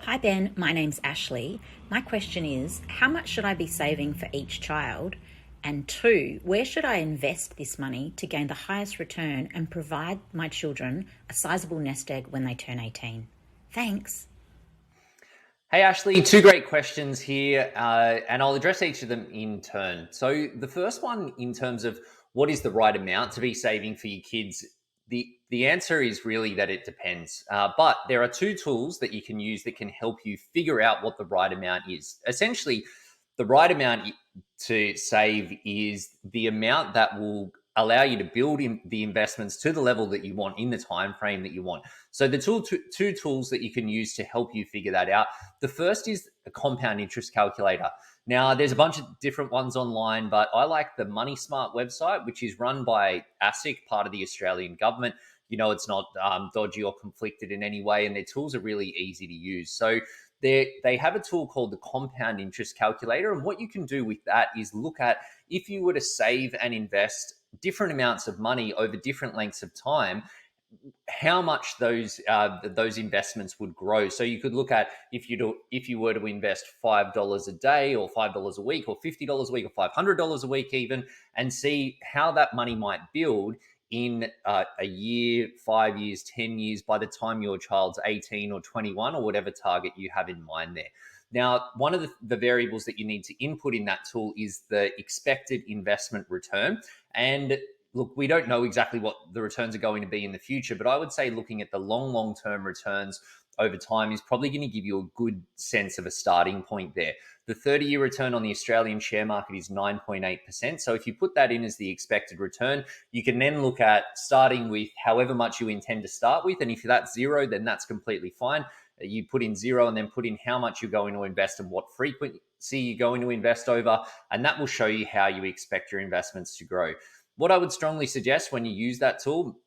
Hi Ben, my name's Ashlee. My question is, how much should I be saving for each child? And two, where should I invest this money to gain the highest return and provide my children a sizable nest egg when they turn 18? Thanks. Hey, Ashlee, two great questions here, and I'll address each of them in turn. So, the first one, in terms of what is the right amount to be saving for your kids, the answer is really that it depends. But there are two tools that you can use that can help you figure out what the right amount is. Essentially, the right amount to save is the amount that will allow you to build in the investments to the level that you want in the time frame that you want. So the two tools that you can use to help you figure that out. The first is a compound interest calculator. Now, there's a bunch of different ones online, but I like the Money Smart website, which is run by ASIC, part of the Australian government. You know, it's not dodgy or conflicted in any way, and their tools are really easy to use. So they have a tool called the compound interest calculator. And what you can do with that is look at, if you were to save and invest different amounts of money over different lengths of time, how much those investments would grow. So you could look at, if you were to invest $5 a day or $5 a week or $50 a week or $500 a week even, and see how that money might build in a year, 5 years, 10 years, by the time your child's 18 or 21 or whatever target you have in mind there. Now, one of the variables that you need to input in that tool is the expected investment return. And look, we don't know exactly what the returns are going to be in the future, but I would say looking at the long-term returns over time is probably going to give you a good sense of a starting point there. The 30-year return on the Australian share market is 9.8%. So if you put that in as the expected return, you can then look at starting with however much you intend to start with. And if that's zero, then that's completely fine. You put in zero and then put in how much you're going to invest and what frequency you're going to invest over. And that will show you how you expect your investments to grow. What I would strongly suggest when you use that tool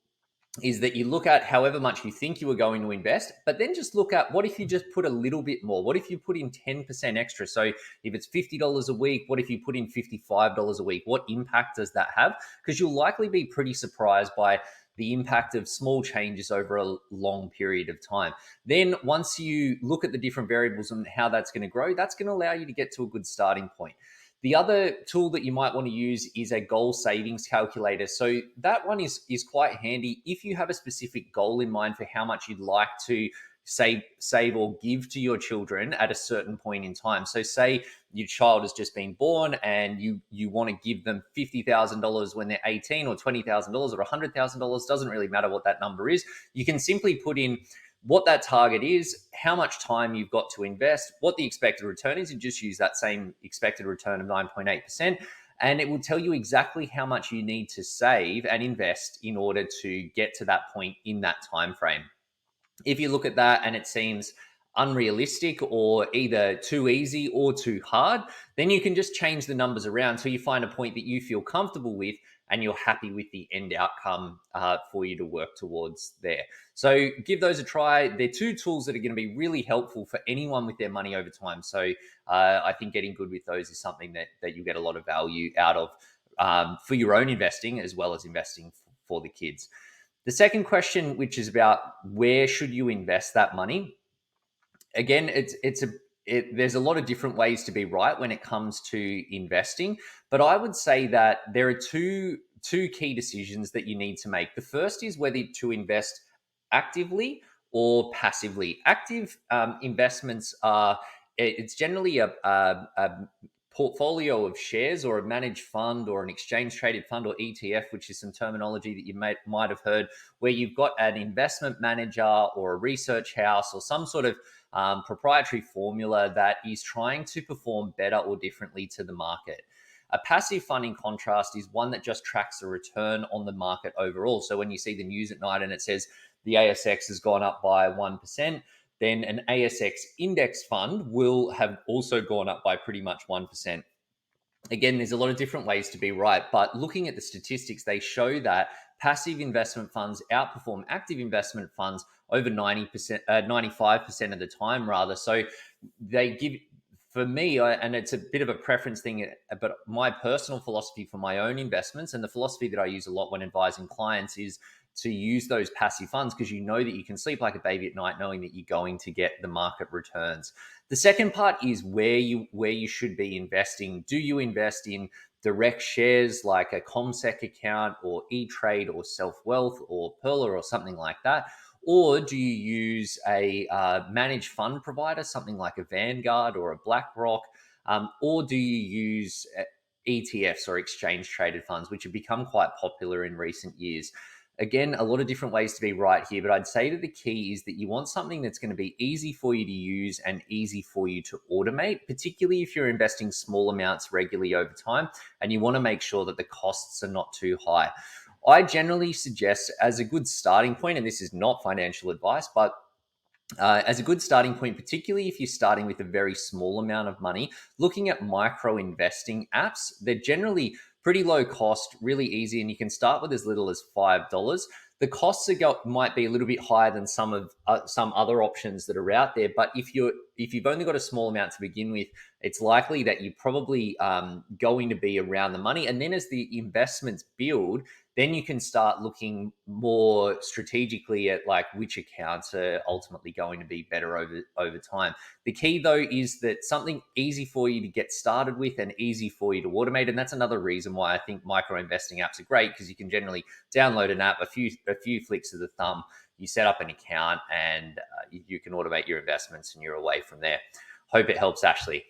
is that you look at however much you think you are going to invest, but then just look at, what if you just put a little bit more? What if you put in 10% extra? So if it's $50 a week, what if you put in $55 a week? What impact does that have? Because you'll likely be pretty surprised by the impact of small changes over a long period of time. Then once you look at the different variables and how that's going to grow, that's going to allow you to get to a good starting point. The other tool that you might want to use is a goal savings calculator. So that one is quite handy if you have a specific goal in mind for how much you'd like to save or give to your children at a certain point in time. So say your child has just been born and you want to give them $50,000 when they're 18, or $20,000 or $100,000, doesn't really matter what that number is. You can simply put in what that target is, how much time you've got to invest, what the expected return is, and just use that same expected return of 9.8%. And it will tell you exactly how much you need to save and invest in order to get to that point in that time frame. If you look at that and it seems unrealistic or either too easy or too hard, then you can just change the numbers around till you find a point that you feel comfortable with and you're happy with the end outcome for you to work towards there. So give those a try. They're two tools that are going to be really helpful for anyone with their money over time. So I think getting good with those is something that you get a lot of value out of for your own investing, as well as investing for the kids. The second question, which is about where should you invest that money? Again, there's a lot of different ways to be right when it comes to investing, but I would say that there are two key decisions that you need to make. The first is whether to invest actively or passively. Active investments it's generally a portfolio of shares or a managed fund or an exchange traded fund, or ETF, which is some terminology that you might have heard, where you've got an investment manager or a research house or some sort of proprietary formula that is trying to perform better or differently to the market. A passive fund, in contrast, is one that just tracks the return on the market overall. So when you see the news at night and it says the ASX has gone up by 1%, then an ASX index fund will have also gone up by pretty much 1%. Again, there's a lot of different ways to be right, but looking at the statistics, they show that passive investment funds outperform active investment funds over 90%, 95% of the time, rather. So they give, for me, and it's a bit of a preference thing, but my personal philosophy for my own investments, and the philosophy that I use a lot when advising clients, is to use those passive funds because you know that you can sleep like a baby at night knowing that you're going to get the market returns. The second part is where you should be investing. Do you invest in direct shares like a ComSec account or E-Trade or Self Wealth or Perla or something like that? Or do you use a managed fund provider, something like a Vanguard or a BlackRock? Or do you use ETFs or exchange traded funds, which have become quite popular in recent years? Again, a lot of different ways to be right here, but I'd say that the key is that you want something that's going to be easy for you to use and easy for you to automate, particularly if you're investing small amounts regularly over time and you want to make sure that the costs are not too high. I generally suggest, as a good starting point, and this is not financial advice, but as a good starting point, particularly if you're starting with a very small amount of money, looking at micro investing apps, they're generally pretty low cost, really easy, and you can start with as little as $5. The costs might be a little bit higher than some other options that are out there, but if you've only got a small amount to begin with, it's likely that you're probably going to be around the money. And then as the investments build, then you can start looking more strategically at like which accounts are ultimately going to be better over time. The key though is that something easy for you to get started with and easy for you to automate. And that's another reason why I think micro investing apps are great, because you can generally download an app, a few flicks of the thumb, you set up an account and you can automate your investments and you're away from there. Hope it helps, Ashlee.